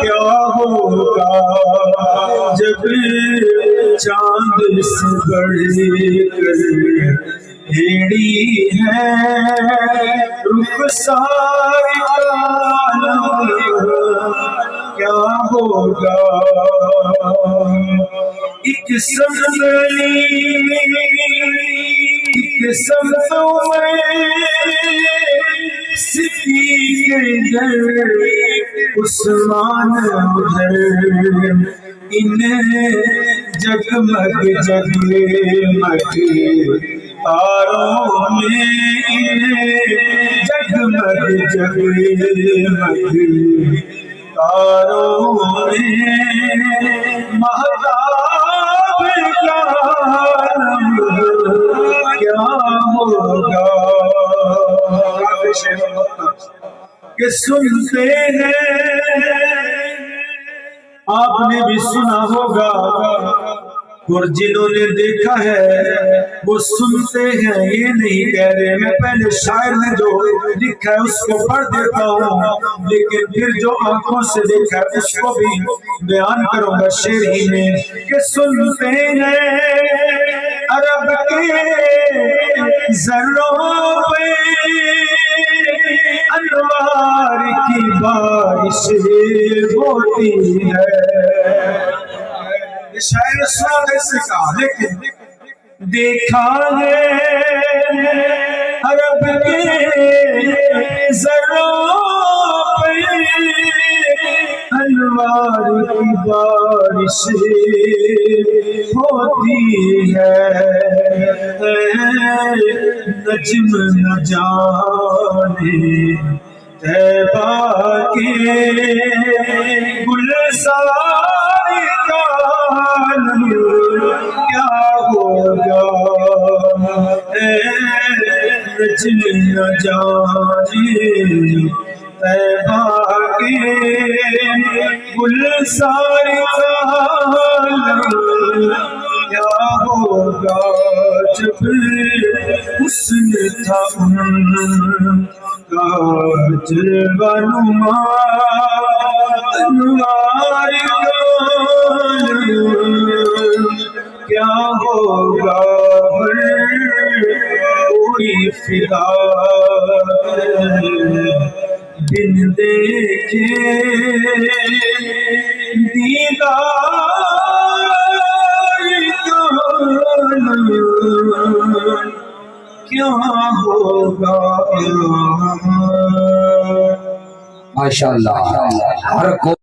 کیا ہوگا جب چاند سے بڑھ کر بھیڑی ہے رخسار عالم کیا ہوگا ایک سنگلی ایک سمتوں میں سپی کے در عثمان ادھر انہیں جگمگ جگمگ تاروں میں جگمگ جگمگ تاروں میں مہتاب کا رنگ کیا ہوگا کہ سنتے ہیں آپ نے بھی سنا ہوگا اور جنہوں نے دیکھا ہے وہ سنتے ہیں یہ نہیں کہہ رہے میں پہلے شاعر نے جو لکھا ہے اس کو پڑھ دیتا ہوں لیکن پھر جو آنکھوں سے دیکھا ہے اس کو بھی بیان کروں گا شعر ہی میں کہ سنتے ہیں عرب کے ذروں پہ انوار کی بارش ہوتی ہے شاعر سنا سے کہا لیکن دیکھا ہے عرب کے ذروں پہ انوار کی بارش ہوتی ہے نجم نہ جانے طیبہ کے گلزار کا کیا ہوگا نجم نہ جانے طیبہ کے گلزار کا کیا ہوگا جب حسن تھا ان کا جلوہ نما انوار کا کیا ہوگا کوئی فدا بن دیکھے دیدار کیا ہوگا ماشاءاللہ ہر کو